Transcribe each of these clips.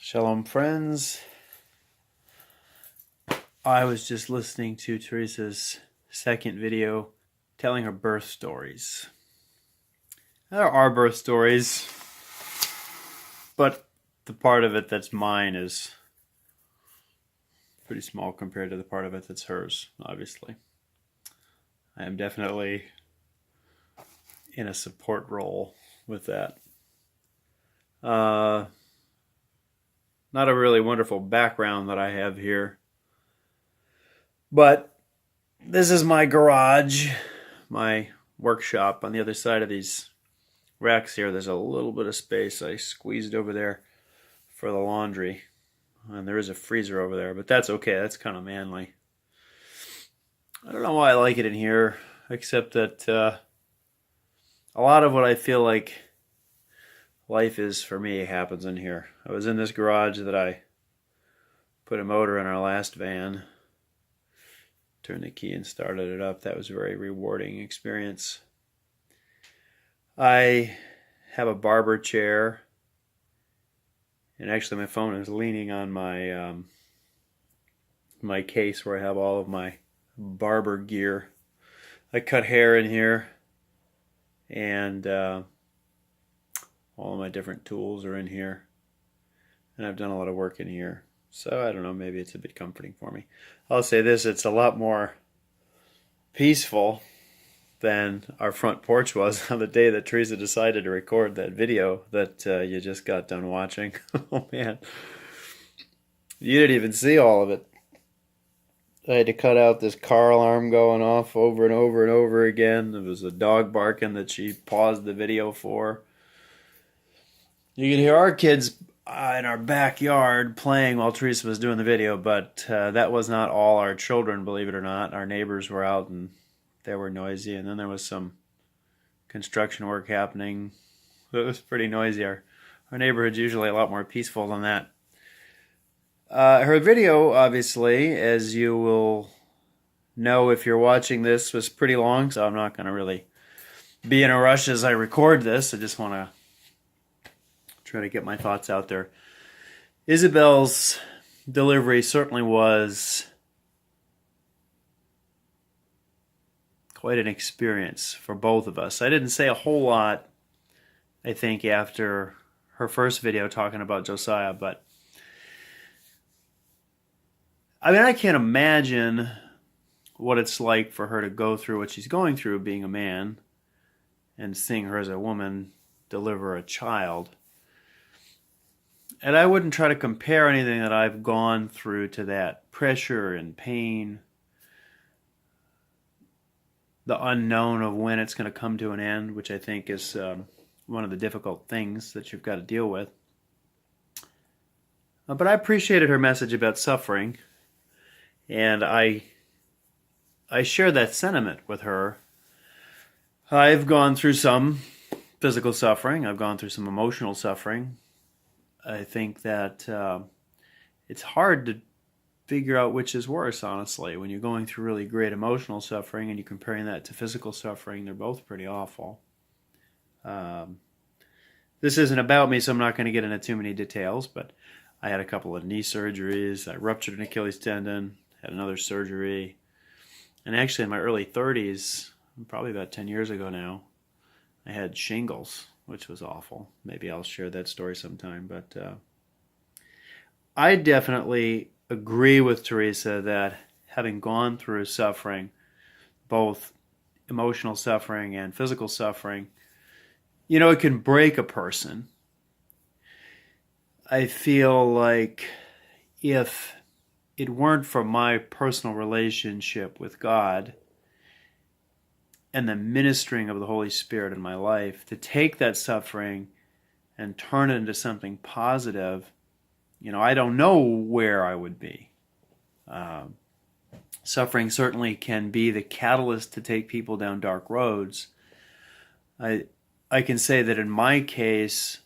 Shalom, friends. I was just listening to Teresa's second video telling her birth stories. There are birth stories, but the part of it that's mine is pretty small compared to the part of it that's hers, obviously. I am definitely in a support role with that. Not a really wonderful background that I have here. But this is my garage, my workshop. On the other side of these racks here, there's a little bit of space I squeezed over there for the laundry. And there is a freezer over there, but that's okay. That's kind of manly. I don't know why I like it in here, except that a lot of what I feel like life is for me happens in here. I was in this garage that I put a motor in our last van, turned the key and started it up. That was a very rewarding experience. I have a barber chair, and actually my phone is leaning on my my case where I have all of my barber gear. I cut hair in here, and all of my different tools are in here, and I've done a lot of work in here. So I don't know, maybe it's a bit comforting for me. I'll say this, it's a lot more peaceful than our front porch was on the day that Teresa decided to record that video that you just got done watching. Oh man, you didn't even see all of it. I had to cut out this car alarm going off over and over and over again. There was a dog barking that she paused the video for. You could hear our kids in our backyard playing while Teresa was doing the video, but that was not all our children, believe it or not. Our neighbors were out and they were noisy, and then there was some construction work happening. It was pretty noisy. Our neighborhood's usually a lot more peaceful than that. Her video, obviously, as you will know if you're watching this, was pretty long, so I'm not going to really be in a rush as I record this. I just want to try to get my thoughts out there. Isabel's delivery certainly was quite an experience for both of us. I didn't say a whole lot, I think, after her first video talking about Josiah, but I mean, I can't imagine what it's like for her to go through what she's going through being a man and seeing her as a woman deliver a child. And I wouldn't try to compare anything that I've gone through to that pressure and pain, the unknown of when it's going to come to an end, which I think is one of the difficult things that you've got to deal with. But I appreciated her message about suffering, and I share that sentiment with her. I've gone through some physical suffering. I've gone through some emotional suffering. I think that it's hard to figure out which is worse, honestly. When you're going through really great emotional suffering and you're comparing that to physical suffering, they're both pretty awful. This isn't about me, so I'm not going to get into too many details, but I had a couple of knee surgeries. I ruptured an Achilles tendon, had another surgery, and actually in my early 30s, probably about 10 years ago now, I had shingles, which was awful. Maybe I'll share that story sometime, but I definitely agree with Teresa that having gone through suffering, both emotional suffering and physical suffering, you know, it can break a person. I feel like if it weren't for my personal relationship with God and the ministering of the Holy Spirit in my life, to take that suffering and turn it into something positive, you know, I don't know where I would be. Suffering certainly can be the catalyst to take people down dark roads. I can say that in my case,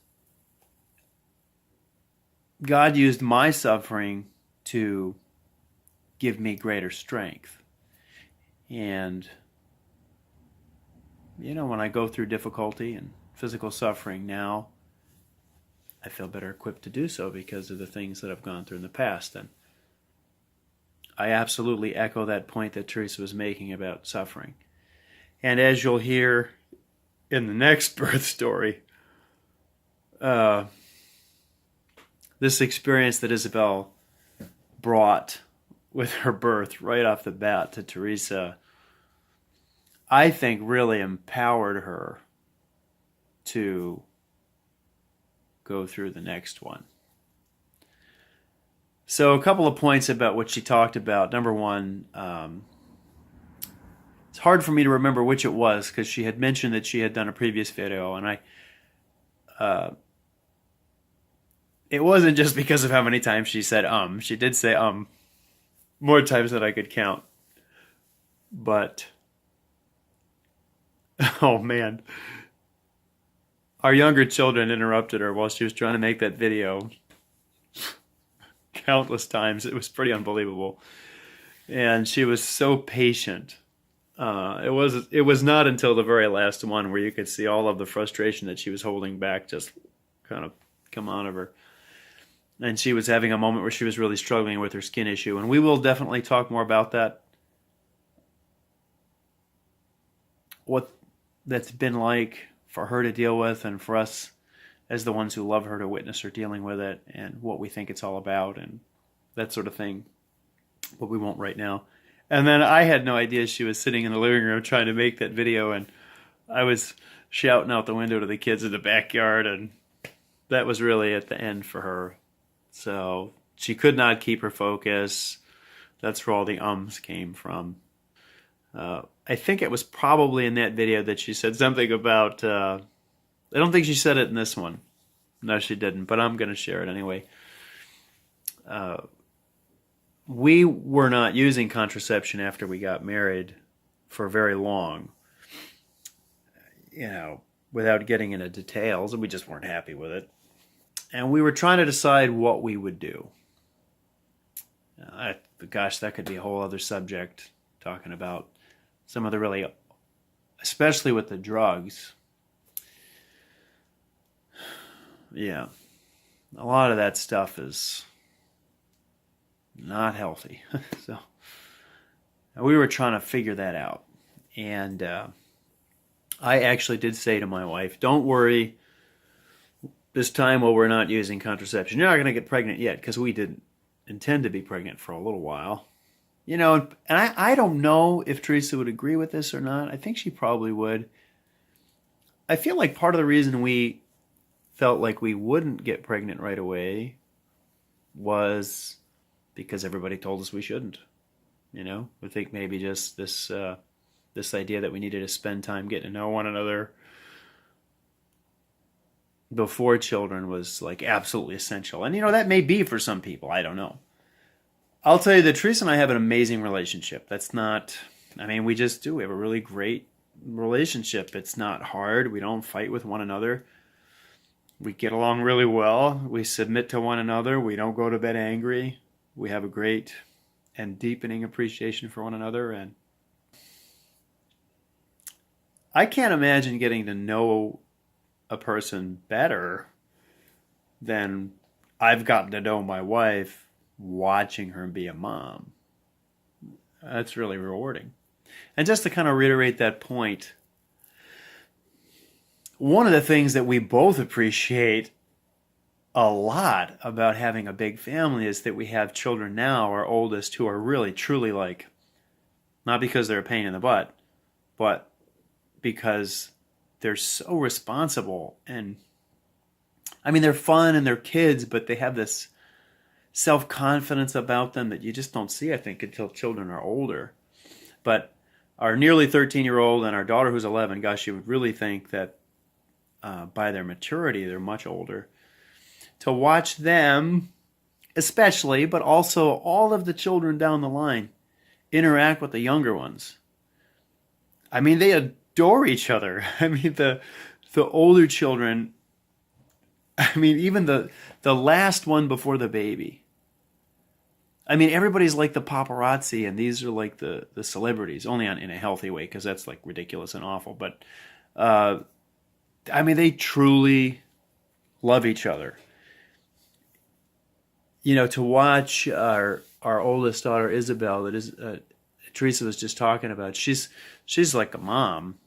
God used my suffering to give me greater strength. And, you know, when I go through difficulty and physical suffering now, I feel better equipped to do so because of the things that I've gone through in the past. And I absolutely echo that point that Teresa was making about suffering. And as you'll hear in the next birth story, this experience that Isabel brought with her birth right off the bat to Teresa, I think really empowered her to go through the next one. So a couple of points about what she talked about. Number one, it's hard for me to remember which it was because she had mentioned that she had done a previous video, and it wasn't just because of how many times she said She did say more times than I could count. But, oh man. Our younger children interrupted her while she was trying to make that video countless times. It was pretty unbelievable. And she was so patient. It was not until the very last one where you could see all of the frustration that she was holding back just kind of come out of her. And she was having a moment where she was really struggling with her skin issue. And we will definitely talk more about that. What that's been like for her to deal with, and for us as the ones who love her to witness her dealing with it, and what we think it's all about, and that sort of thing. But we won't right now. And then I had no idea she was sitting in the living room trying to make that video, and I was shouting out the window to the kids in the backyard, and that was really at the end for her. So she could not keep her focus. That's where all the ums came from. I think it was probably in that video that she said something about, I don't think she said it in this one. No, she didn't, but I'm going to share it anyway. We were not using contraception after we got married for very long. You know, without getting into details, we just weren't happy with it. And we were trying to decide what we would do. Gosh, that could be a whole other subject, talking about some of the really, especially with the drugs. Yeah, a lot of that stuff is not healthy. So we were trying to figure that out. And I actually did say to my wife, don't worry, this time while we're not using contraception, you're not going to get pregnant yet, because we didn't intend to be pregnant for a little while. You know, and I don't know if Teresa would agree with this or not. I think she probably would. I feel like part of the reason we felt like we wouldn't get pregnant right away was because everybody told us we shouldn't. You know, we think maybe just this idea that we needed to spend time getting to know one another before children was like absolutely essential. And you know, that may be for some people. I don't know. I'll tell you that Teresa and I have an amazing relationship. That's not, I mean, we just do. We have a really great relationship. It's not hard. We don't fight with one another. We get along really well. We submit to one another. We don't go to bed angry. We have a great and deepening appreciation for one another. And I can't imagine getting to know a person better than I've gotten to know my wife watching her be a mom. That's really rewarding. And just to kind of reiterate that point, one of the things that we both appreciate a lot about having a big family is that we have children now, our oldest, who are really, truly like, not because they're a pain in the butt, but because they're so responsible. And I mean, they're fun and they're kids, but they have this self-confidence about them that you just don't see, I think, until children are older. But our nearly 13-year-old and our daughter who's 11, gosh, you would really think that by their maturity, they're much older. To watch them, especially, but also all of the children down the line, interact with the younger ones. I mean, they adore each other. I mean, the older children, I mean, even the last one before the baby. I mean, everybody's like the paparazzi, and these are like the celebrities, only in a healthy way, because that's like ridiculous and awful. But, I mean, they truly love each other. to watch our oldest daughter Isabel, that is Teresa was just talking about. She's like a mom.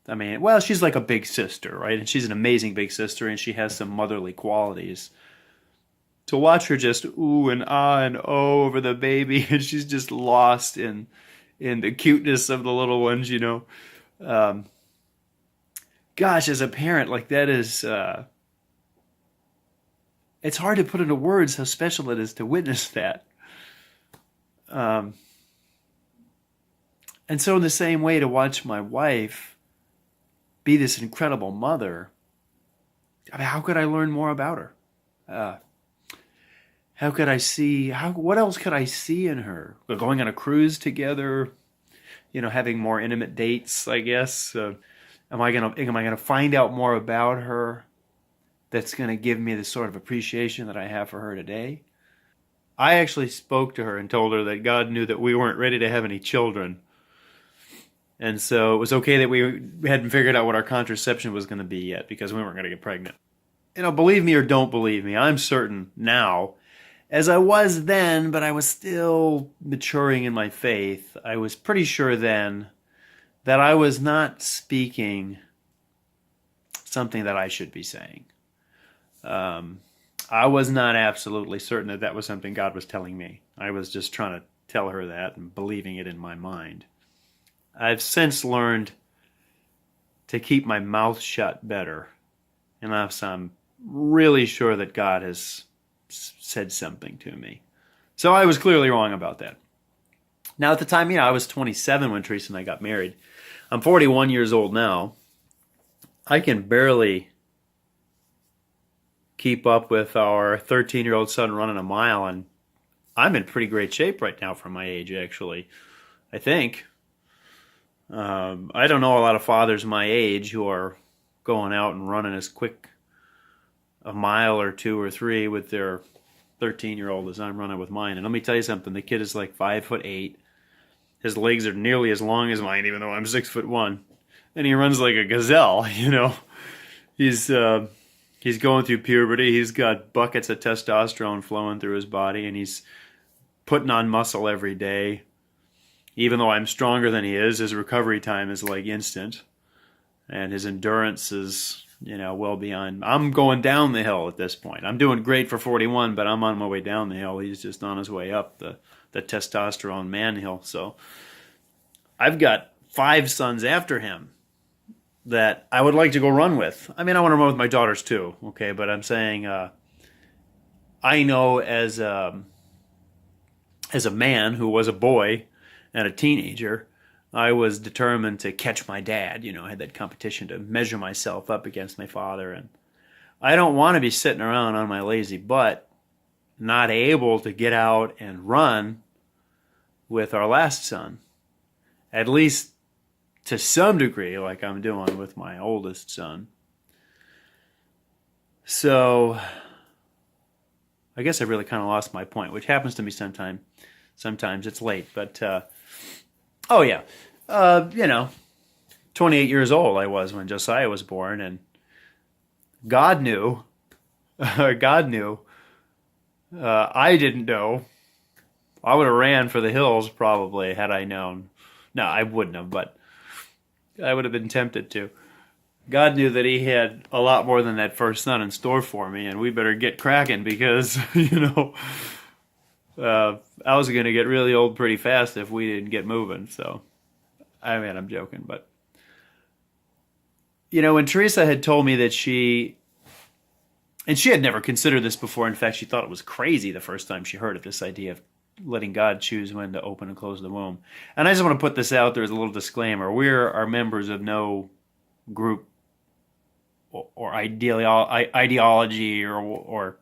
I mean, well, she's like a big sister, right? And she's an amazing big sister, and she has some motherly qualities. To watch her just ooh and ah and oh over the baby, and she's just lost in the cuteness of the little ones. Gosh, as a parent, like that is, it's hard to put into words how special it is to witness that. Um, and so in the same way, to watch my wife be this incredible mother, I mean, how could I learn more about her? How could I see, what else could I see in her? Going on a cruise together, having more intimate dates, I guess. Am I gonna find out more about her that's gonna give me the sort of appreciation that I have for her today? I actually spoke to her and told her that God knew that we weren't ready to have any children. And so it was okay that we hadn't figured out what our contraception was going to be yet, because we weren't going to get pregnant. Believe me or don't believe me, I'm certain now, as I was then, but I was still maturing in my faith, I was pretty sure then that I was not speaking something that I should be saying. I was not absolutely certain that that was something God was telling me. I was just trying to tell her that and believing it in my mind. I've since learned to keep my mouth shut better, unless I'm really sure that God has said something to me. So I was clearly wrong about that. Now, at the time, I was 27 when Teresa and I got married. I'm 41 years old now. I can barely keep up with our 13-year-old son running a mile, and I'm in pretty great shape right now for my age, actually, I think. I don't know a lot of fathers my age who are going out and running as quick a mile or two or three with their 13-year-old as I'm running with mine. And let me tell you something, the kid is like 5'8". His legs are nearly as long as mine, even though I'm 6'1". And he runs like a gazelle, He's going through puberty. He's got buckets of testosterone flowing through his body, and he's putting on muscle every day. Even though I'm stronger than he is, his recovery time is like instant. And his endurance is, well beyond. I'm going down the hill at this point. I'm doing great for 41, but I'm on my way down the hill. He's just on his way up the testosterone man hill. So I've got 5 sons after him that I would like to go run with. I mean, I want to run with my daughters too, okay? But I'm saying I know as a man who was a boy and a teenager, I was determined to catch my dad. I had that competition to measure myself up against my father. And I don't want to be sitting around on my lazy butt, not able to get out and run with our last son. At least to some degree, like I'm doing with my oldest son. So I guess I really kind of lost my point, which happens to me sometimes. Sometimes it's late, but 28 years old I was when Josiah was born, and God knew. God knew. I didn't know. I would have ran for the hills probably had I known. No, I wouldn't have, but I would have been tempted to. God knew that he had a lot more than that first son in store for me, and we better get cracking because, I was going to get really old pretty fast if we didn't get moving. So, I'm joking, but when Teresa had told me that she had never considered this before. In fact, she thought it was crazy the first time she heard of this idea of letting God choose when to open and close the womb. And I just want to put this out there as a little disclaimer. We are members of no group or ideology or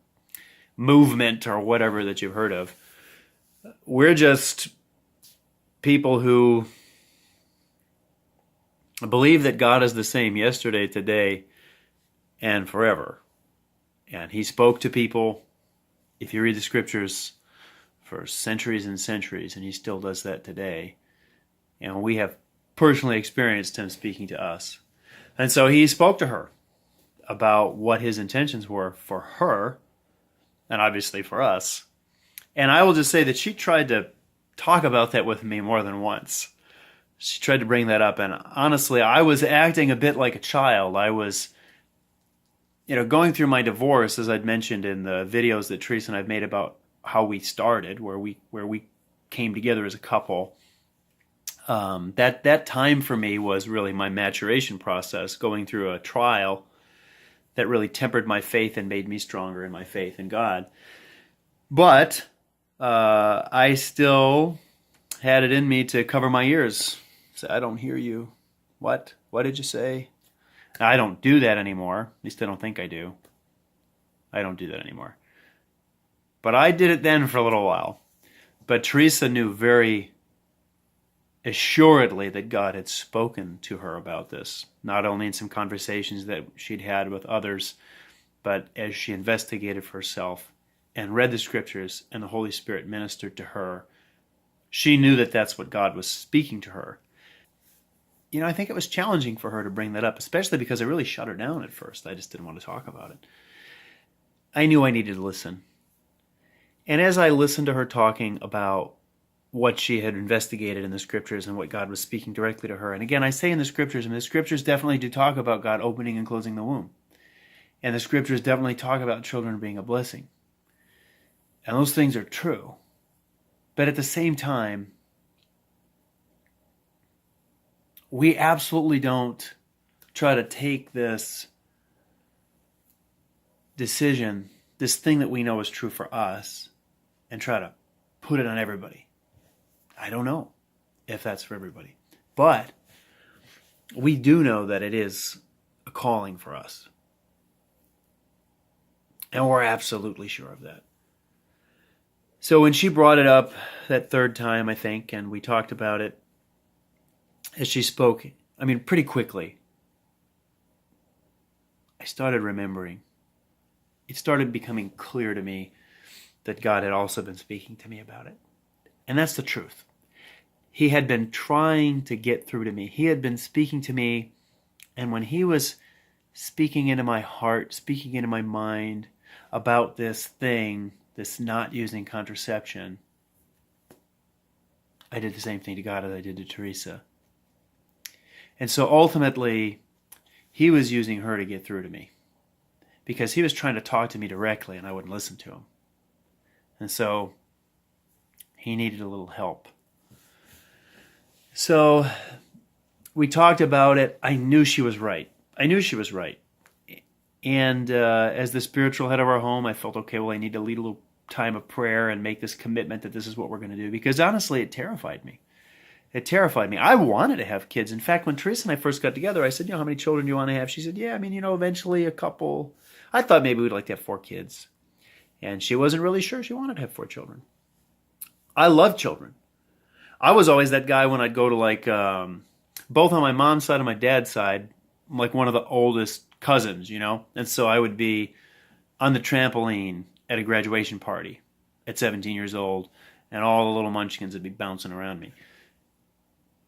movement or whatever that you've heard of. We're just people who believe that God is the same yesterday, today, and forever. And he spoke to people, if you read the scriptures, for centuries and centuries, and he still does that today. And we have personally experienced him speaking to us. And so he spoke to her about what his intentions were for her and obviously for us. And I will just say that she tried to talk about that with me more than once. She tried to bring that up, and honestly, I was acting a bit like a child. I was, going through my divorce, as I'd mentioned in the videos that Teresa and I've made about how we started, where we came together as a couple. That time for me was really my maturation process, going through a trial that really tempered my faith and made me stronger in my faith in God. But I still had it in me to cover my ears. Say, I don't hear you. What? What did you say? I don't do that anymore. At least I don't think I do. I don't do that anymore. But I did it then for a little while. But Teresa knew very assuredly that God had spoken to her about this, not only in some conversations that she'd had with others, but as she investigated for herself and read the scriptures and the Holy Spirit ministered to her, she knew that that's what God was speaking to her. I think it was challenging for her to bring that up, especially because I really shut her down at first. I just didn't want to talk about it. I knew I needed to listen. And as I listened to her talking about what she had investigated in the scriptures and what God was speaking directly to her, and again, I say in the scriptures, the scriptures definitely do talk about God opening and closing the womb. And the scriptures definitely talk about children being a blessing. And those things are true. But at the same time, we absolutely don't try to take this decision, this thing that we know is true for us, and try to put it on everybody. I don't know if that's for everybody. But we do know that it is a calling for us. And we're absolutely sure of that. So when she brought it up that third time, I think, and we talked about it, as she spoke, pretty quickly, I started remembering. It started becoming clear to me that God had also been speaking to me about it. And that's the truth. He had been trying to get through to me. He had been speaking to me, and when he was speaking into my heart, speaking into my mind about this thing, this not using contraception, I did the same thing to God as I did to Teresa. And so ultimately, he was using her to get through to me because he was trying to talk to me directly and I wouldn't listen to him. And so he needed a little help. So we talked about it. I knew she was right. And as the spiritual head of our home, I felt, okay, well, I need to lead a little time of prayer and make this commitment that this is what we're going to do. Because honestly, it terrified me. I wanted to have kids. In fact, when Teresa and I first got together, I said, how many children do you want to have? She said, yeah, eventually a couple. I thought maybe we'd like to have 4 kids. And she wasn't really sure she wanted to have 4 children. I love children. I was always that guy when I'd go to both on my mom's side and my dad's side, I'm like one of the oldest cousins, And so I would be on the trampoline at a graduation party at 17 years old, and all the little munchkins would be bouncing around me.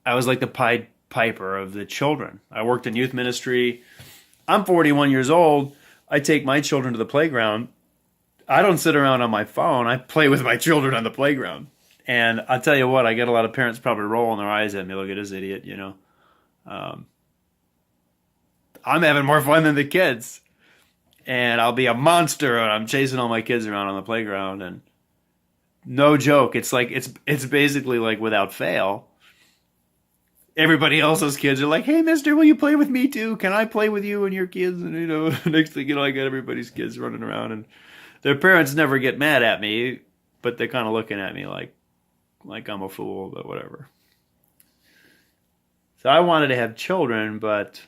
I was like the Pied Piper of the children. I worked in youth ministry. I'm 41 years old. I take my children to the playground. I don't sit around on my phone. I play with my children on the playground. And I'll tell you what, I get a lot of parents probably rolling their eyes at me. Look at this idiot, I'm having more fun than the kids. And I'll be a monster and I'm chasing all my kids around on the playground. And no joke, it's basically like without fail. Everybody else's kids are like, hey, mister, will you play with me too? Can I play with you and your kids? And, next thing I got everybody's kids running around. And their parents never get mad at me, but they're kind of looking at me like I'm a fool, but whatever. So I wanted to have children, but,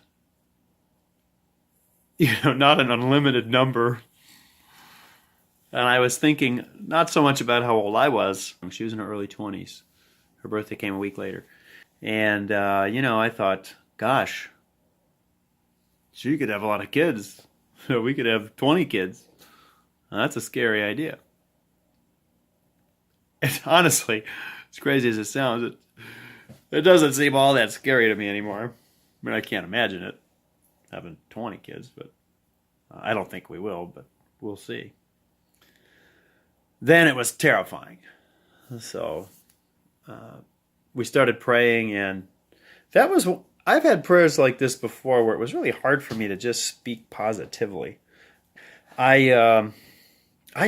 not an unlimited number. And I was thinking not so much about how old I was. She was in her early 20s. Her birthday came a week later. And, I thought, gosh, she could have a lot of kids. We could have 20 kids. Now, that's a scary idea. And honestly, as crazy as it sounds, it doesn't seem all that scary to me anymore. I can't imagine it, having 20 kids, but I don't think we will, but we'll see. then it was terrifying. So we started praying, and that was, I've had prayers like this before where it was really hard for me to just speak positively. I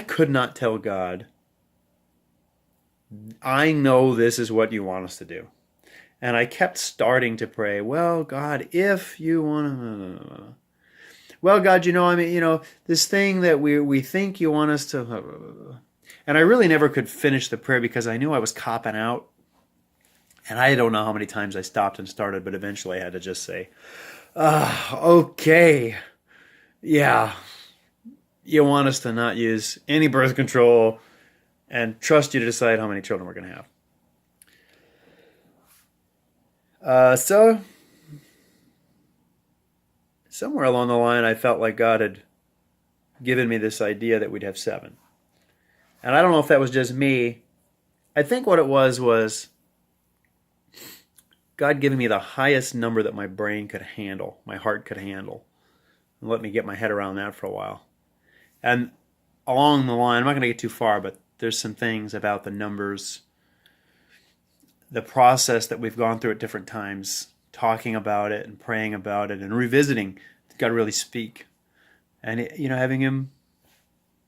could not tell God, I know this is what you want us to do. And I kept starting to pray, well, God, if you want to, well, God, this thing that we think you want us to, and I really never could finish the prayer because I knew I was copping out. And I don't know how many times I stopped and started, but eventually I had to just say, okay, yeah, you want us to not use any birth control and trust you to decide how many children we're going to have. So somewhere along the line, I felt like God had given me this idea that we'd have 7. And I don't know if that was just me. I think what it was God giving me the highest number that my brain could handle, my heart could handle, and let me get my head around that for a while. And along the line, I'm not going to get too far, but there's some things about the numbers, the process that we've gone through at different times, talking about it and praying about it and revisiting. God really speak, and having Him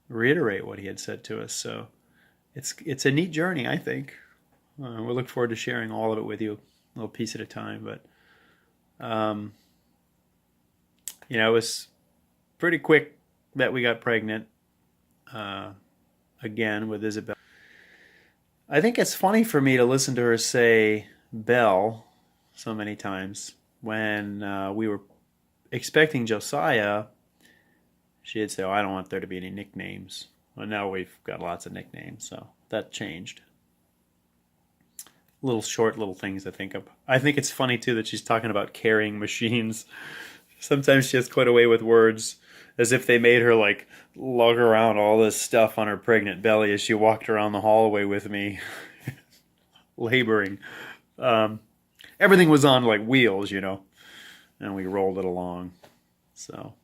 reiterate what He had said to us. So it's a neat journey, I think. We look forward to sharing all of it with you, a little piece at a time. But it was pretty quick that we got pregnant again with Isabel. I think it's funny for me to listen to her say Belle so many times. When we were expecting Josiah, she'd say, I don't want there to be any nicknames. Well, now we've got lots of nicknames, so that changed. Little things to think of. I think it's funny, too, that she's talking about carrying machines. Sometimes she has quite a way with words, as if they made her, lug around all this stuff on her pregnant belly as she walked around the hallway with me, laboring. Everything was on, wheels, and we rolled it along. So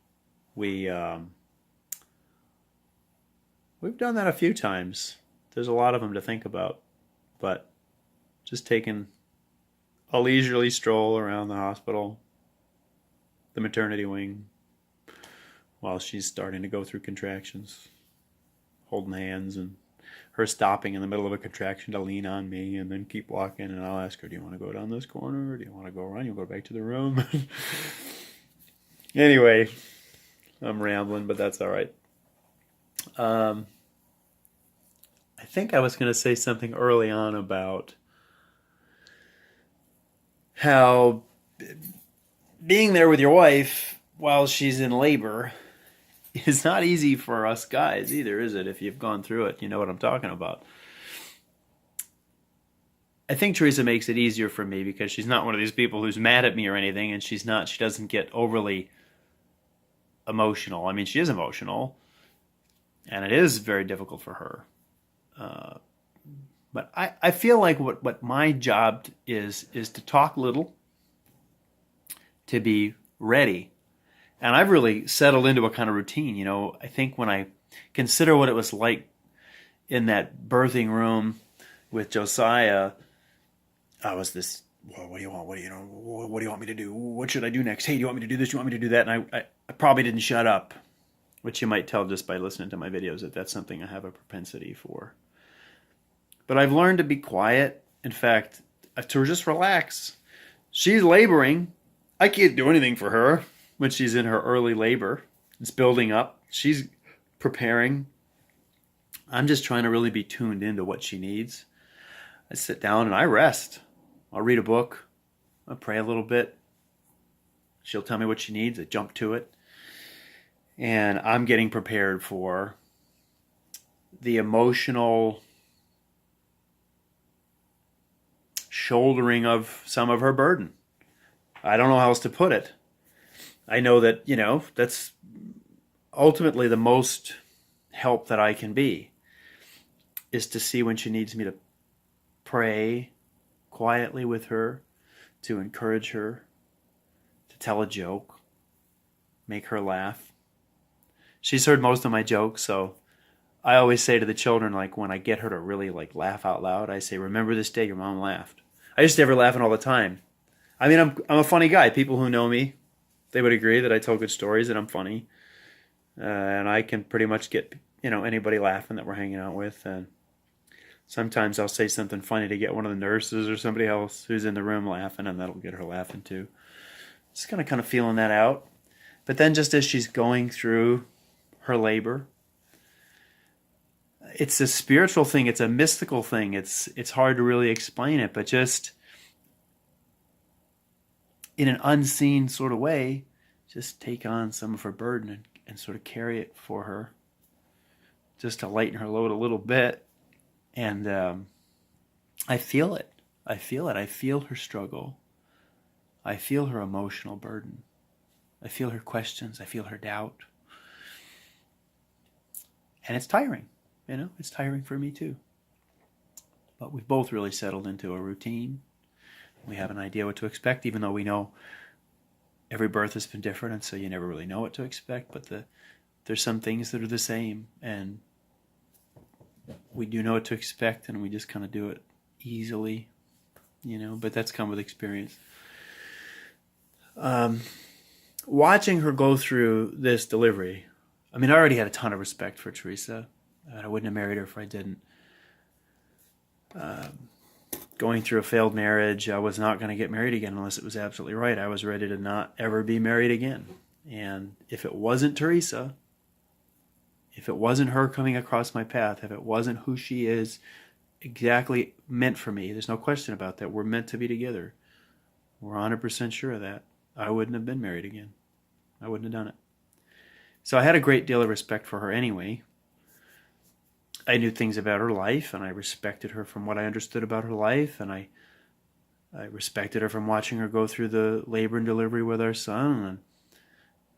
we've done that a few times. There's a lot of them to think about, but just taking a leisurely stroll around the hospital, the maternity wing, while she's starting to go through contractions, holding hands, and her stopping in the middle of a contraction to lean on me and then keep walking, and I'll ask her, do you want to go down this corner, or do you want to go around? You'll go back to the room. Anyway, I'm rambling, but that's all right. I think I was going to say something early on about how being there with your wife while she's in labor is not easy for us guys either, is it? If you've gone through it, you know what I'm talking about. I think Teresa makes it easier for me because she's not one of these people who's mad at me or anything, and she doesn't get overly emotional. I mean, she is emotional, and it is very difficult for her. But I feel like what my job is to talk little, to be ready. And I've really settled into a kind of routine. I think when I consider what it was like in that birthing room with Josiah, I was this, well, what do you want? What do you want me to do? What should I do next? Hey, do you want me to do this? Do you want me to do that? And I probably didn't shut up, which you might tell just by listening to my videos that that's something I have a propensity for. But I've learned to be quiet. In fact, to just relax. She's laboring. I can't do anything for her when she's in her early labor. It's building up. She's preparing. I'm just trying to really be tuned into what she needs. I sit down and I rest. I'll read a book. I'll pray a little bit. She'll tell me what she needs. I jump to it. And I'm getting prepared for the emotional shouldering of some of her burden. I don't know how else to put it. I know that, that's ultimately the most help that I can be, is to see when she needs me to pray quietly with her, to encourage her, to tell a joke, make her laugh. She's heard most of my jokes, so I always say to the children, like when I get her to really like laugh out loud, I say, "Remember this day your mom laughed." I used to have her laughing all the time. I mean, I'm a funny guy. People who know me, they would agree that I tell good stories and I'm funny, and I can pretty much get anybody laughing that we're hanging out with. And sometimes I'll say something funny to get one of the nurses or somebody else who's in the room laughing, and that'll get her laughing too. Just kind of feeling that out. But then just as she's going through her labor, it's a spiritual thing. It's a mystical thing. It's hard to really explain it, but just in an unseen sort of way, just take on some of her burden and sort of carry it for her, just to lighten her load a little bit. And I feel it. I feel it. I feel her struggle. I feel her emotional burden. I feel her questions. I feel her doubt. And it's tiring. It's tiring for me too. But we've both really settled into a routine. We have an idea what to expect, even though we know every birth has been different, and so you never really know what to expect. But there's some things that are the same, and we do know what to expect, and we just kind of do it easily, but that's come with experience. Watching her go through this delivery, I mean, I already had a ton of respect for Teresa. I wouldn't have married her if I didn't. Going through a failed marriage, I was not going to get married again unless it was absolutely right. I was ready to not ever be married again. And if it wasn't Teresa, if it wasn't her coming across my path, if it wasn't who she is exactly meant for me, there's no question about that. We're meant to be together. We're 100% sure of that. I wouldn't have been married again. I wouldn't have done it. So I had a great deal of respect for her anyway. I knew things about her life, and I respected her from what I understood about her life, and I respected her from watching her go through the labor and delivery with our son, and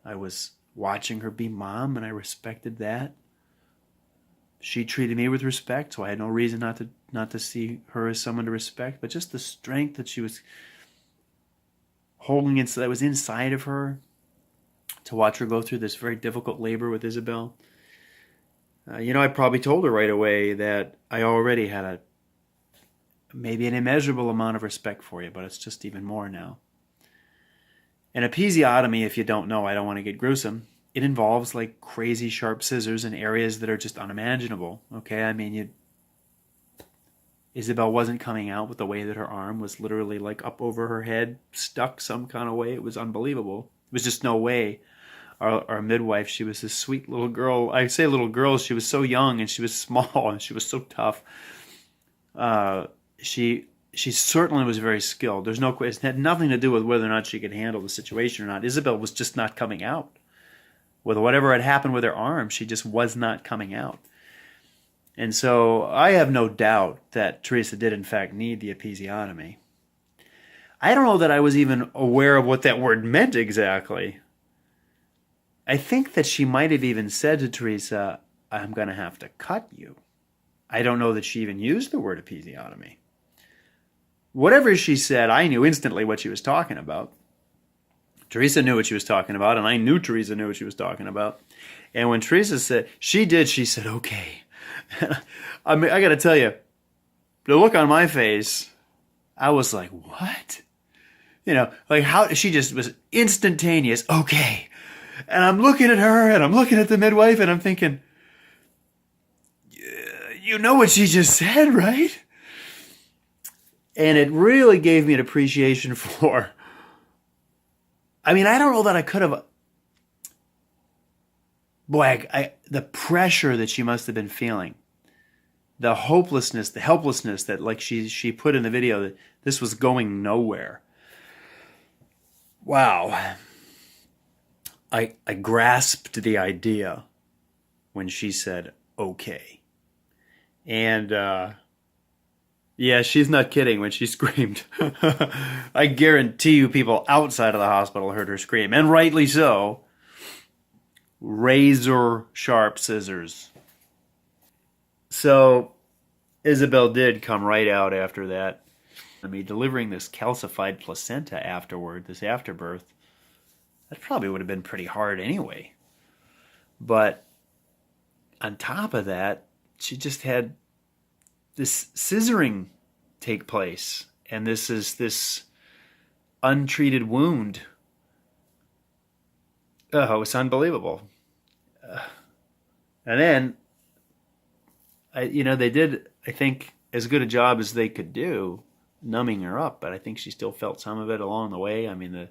I was watching her be mom, and I respected that. She treated me with respect, so I had no reason not to see her as someone to respect, but just the strength that she was holding that was inside of her, to watch her go through this very difficult labor with Isabel. I probably told her right away that I already had maybe an immeasurable amount of respect for you, but it's just even more now. An episiotomy, if you don't know, I don't want to get gruesome, it involves like crazy sharp scissors in areas that are just unimaginable. Okay, I mean, Isabel wasn't coming out with the way that her arm was literally like up over her head, stuck some kind of way. It was unbelievable. There was just no way. Our midwife, she was this sweet little girl. I say little girl, she was so young and she was small and she was so tough. She certainly was very skilled. There's no question. It had nothing to do with whether or not she could handle the situation or not. Isabel was just not coming out. With whatever had happened with her arm, she just was not coming out. And so I have no doubt that Teresa did in fact need the episiotomy. I don't know that I was even aware of what that word meant exactly. I think that she might have even said to Teresa, "I'm going to have to cut you." I don't know that she even used the word episiotomy. Whatever she said, I knew instantly what she was talking about. Teresa knew what she was talking about, and I knew Teresa knew what she was talking about. And when Teresa said, she said, "Okay." I mean, I got to tell you, the look on my face, I was like, what? Like how she just was instantaneous, "Okay." And I'm looking at her, and I'm looking at the midwife, and I'm thinking, you know what she just said, right? And it really gave me an appreciation for, I mean, I don't know that I could have, the pressure that she must have been feeling, the hopelessness, the helplessness that like she put in the video, that this was going nowhere. Wow. I grasped the idea when she said, "Okay." And yeah, she's not kidding when she screamed. I guarantee you people outside of the hospital heard her scream, and rightly so. Razor sharp scissors. So Isabel did come right out after that. I mean, delivering this calcified placenta afterward, this afterbirth, that probably would have been pretty hard anyway. But on top of that, she just had this scissoring take place. And this is this untreated wound. Oh, it's unbelievable. And then, they did, I think, as good a job as they could do numbing her up, but I think she still felt some of it along the way. I mean,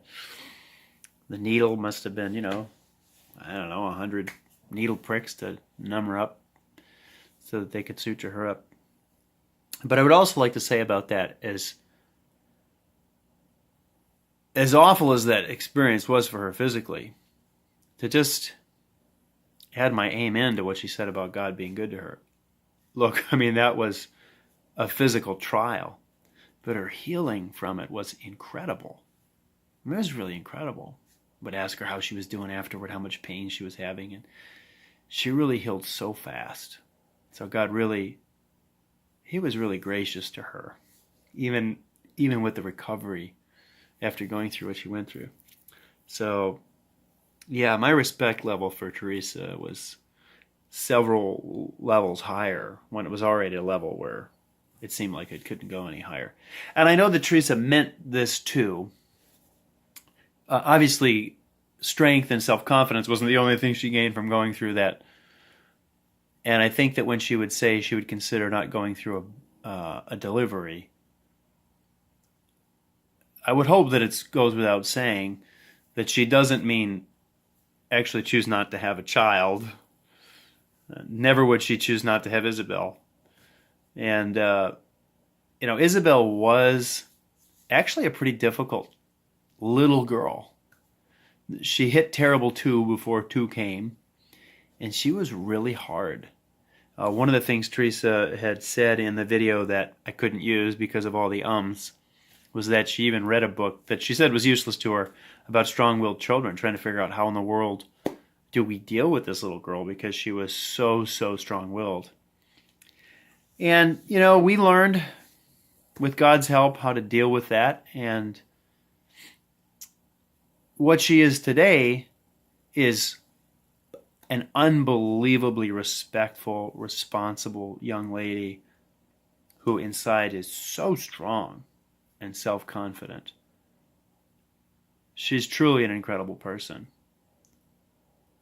the needle must have been, I don't know, 100 needle pricks to numb her up so that they could suture her up. But I would also like to say about that, as awful as that experience was for her physically, to just add my amen to what she said about God being good to her. Look, I mean, that was a physical trial, but her healing from it was incredible. I mean, it was really incredible. I would ask her how she was doing afterward, how much pain she was having, and she really healed so fast. So God really, he was really gracious to her, even with the recovery after going through what she went through. So, yeah, my respect level for Teresa was several levels higher when it was already a level where it seemed like it couldn't go any higher. And I know that Teresa meant this too. Obviously, strength and self-confidence wasn't the only thing she gained from going through that. And I think that when she would say she would consider not going through a delivery, I would hope that it goes without saying that she doesn't mean actually choose not to have a child. Never would she choose not to have Isabel. And, Isabel was actually a pretty difficult little girl. She hit terrible 2 before 2 came, and she was really hard. One of the things Teresa had said in the video that I couldn't use because of all the ums was that she even read a book that she said was useless to her about strong-willed children, trying to figure out how in the world do we deal with this little girl because she was so strong-willed. And, we learned with God's help how to deal with that, and what she is today is an unbelievably respectful, responsible young lady who inside is so strong and self-confident. She's truly an incredible person.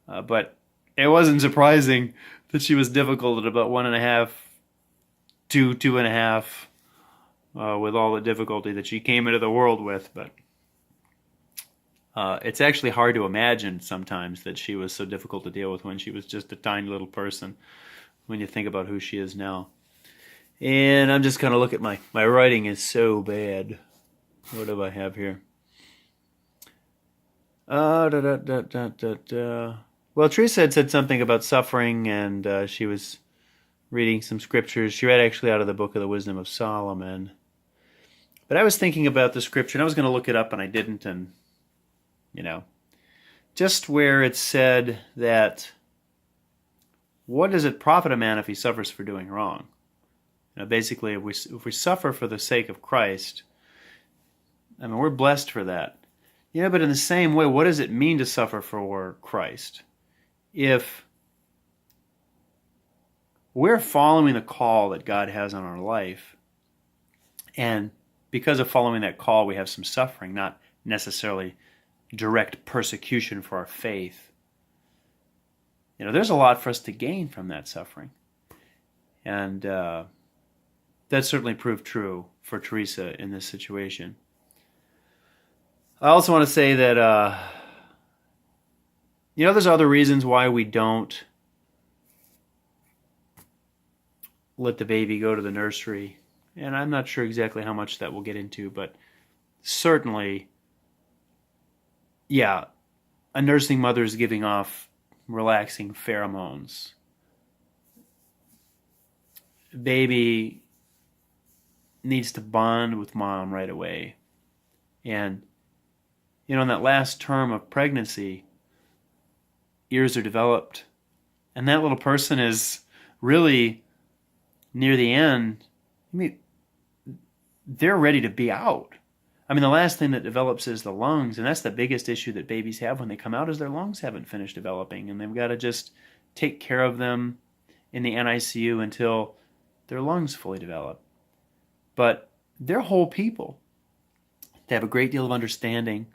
But it wasn't surprising that she was difficult at about 1.5, 2.5, with all the difficulty that she came into the world with. But it's actually hard to imagine sometimes that she was so difficult to deal with when she was just a tiny little person, when you think about who she is now. And I'm just going to look at my writing is so bad. What do I have here? Well, Teresa had said something about suffering, and she was reading some scriptures. She read actually out of the book of the Wisdom of Solomon. But I was thinking about the scripture, and I was going to look it up, and I didn't, and just where it said that, what does it profit a man if he suffers for doing wrong? Basically, if we suffer for the sake of Christ, I mean, we're blessed for that. But in the same way, what does it mean to suffer for Christ? If we're following the call that God has on our life, and because of following that call, we have some suffering, not necessarily direct persecution for our faith, there's a lot for us to gain from that suffering. And that certainly proved true for Teresa in this situation. I also want to say that, there's other reasons why we don't let the baby go to the nursery. And I'm not sure exactly how much that we'll get into, but certainly, yeah, a nursing mother is giving off relaxing pheromones. Baby needs to bond with mom right away. And, in that last term of pregnancy, ears are developed. And that little person is really near the end. I mean, they're ready to be out. I mean, the last thing that develops is the lungs, and that's the biggest issue that babies have when they come out is their lungs haven't finished developing, and they've got to just take care of them in the NICU until their lungs fully develop. But they're whole people. They have a great deal of understanding.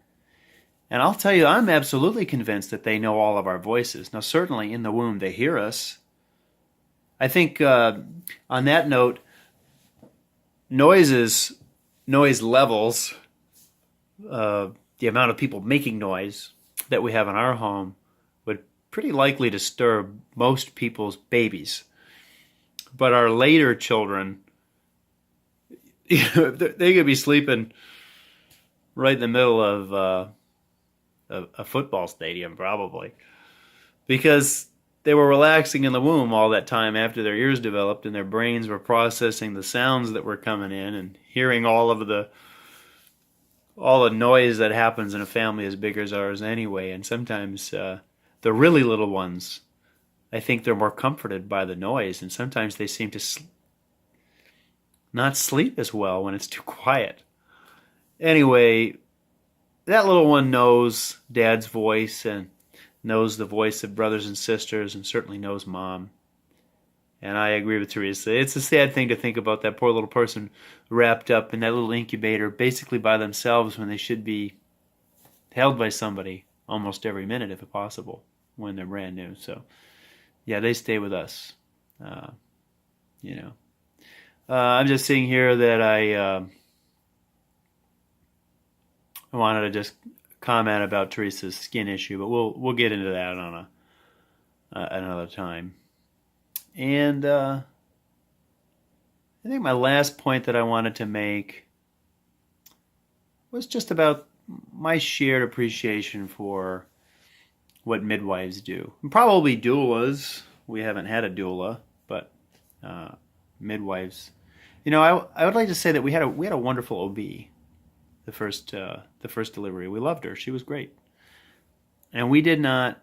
And I'll tell you, I'm absolutely convinced that they know all of our voices. Now, certainly in the womb, they hear us. I think on that note, noise levels, the amount of people making noise that we have in our home would pretty likely disturb most people's babies. But our later children, they could be sleeping right in the middle of a football stadium, probably, because they were relaxing in the womb all that time after their ears developed, and their brains were processing the sounds that were coming in and hearing all the noise that happens in a family as big as ours anyway. And sometimes the really little ones, I think they're more comforted by the noise, and sometimes they seem to not sleep as well when it's too quiet. Anyway, that little one knows Dad's voice and knows the voice of brothers and sisters and certainly knows Mom. And I agree with Teresa. It's a sad thing to think about that poor little person wrapped up in that little incubator basically by themselves when they should be held by somebody almost every minute if possible when they're brand new. So, yeah, they stay with us. I'm just seeing here that I wanted to just comment about Teresa's skin issue, but we'll get into that on another time. And I think my last point that I wanted to make was just about my shared appreciation for what midwives do. And probably doulas. We haven't had a doula, but midwives. I would like to say that we had a wonderful OB. The first delivery. We loved her. She was great. And we did not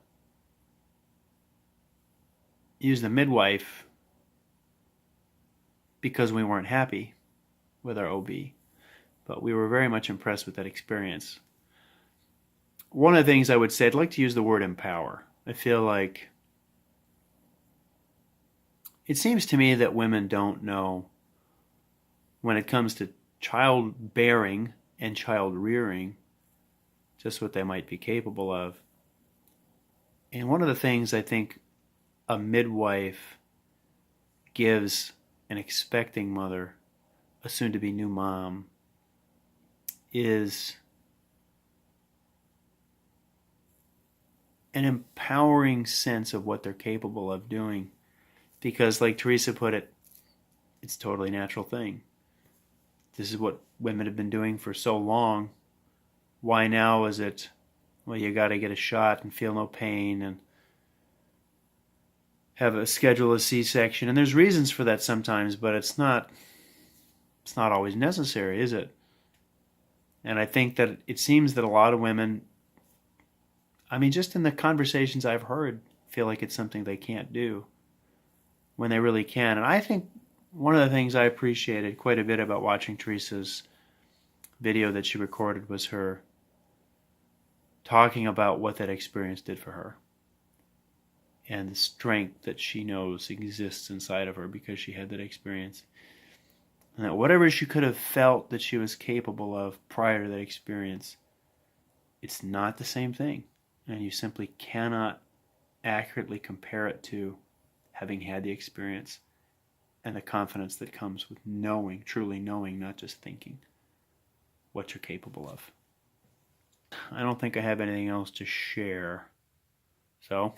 use the midwife because we weren't happy with our OB, but we were very much impressed with that experience. One of the things I would say, I'd like to use the word empower. I feel like it seems to me that women don't know when it comes to childbearing and child rearing just what they might be capable of. And one of the things I think a midwife gives an expecting mother, a soon-to-be new mom, is an empowering sense of what they're capable of doing. Because, like Teresa put it, it's a totally natural thing. This is what women have been doing for so long. Why now is it, well, you got to get a shot and feel no pain and schedule a C-section? And there's reasons for that sometimes, but it's not always necessary, is it? And I think that it seems that a lot of women, just in the conversations I've heard, feel like it's something they can't do when they really can. And I think one of the things I appreciated quite a bit about watching Teresa's video that she recorded was her talking about what that experience did for her and the strength that she knows exists inside of her because she had that experience. And that whatever she could have felt that she was capable of prior to that experience, it's not the same thing. And you simply cannot accurately compare it to having had the experience and the confidence that comes with knowing, truly knowing, not just thinking, what you're capable of. I don't think I have anything else to share. So,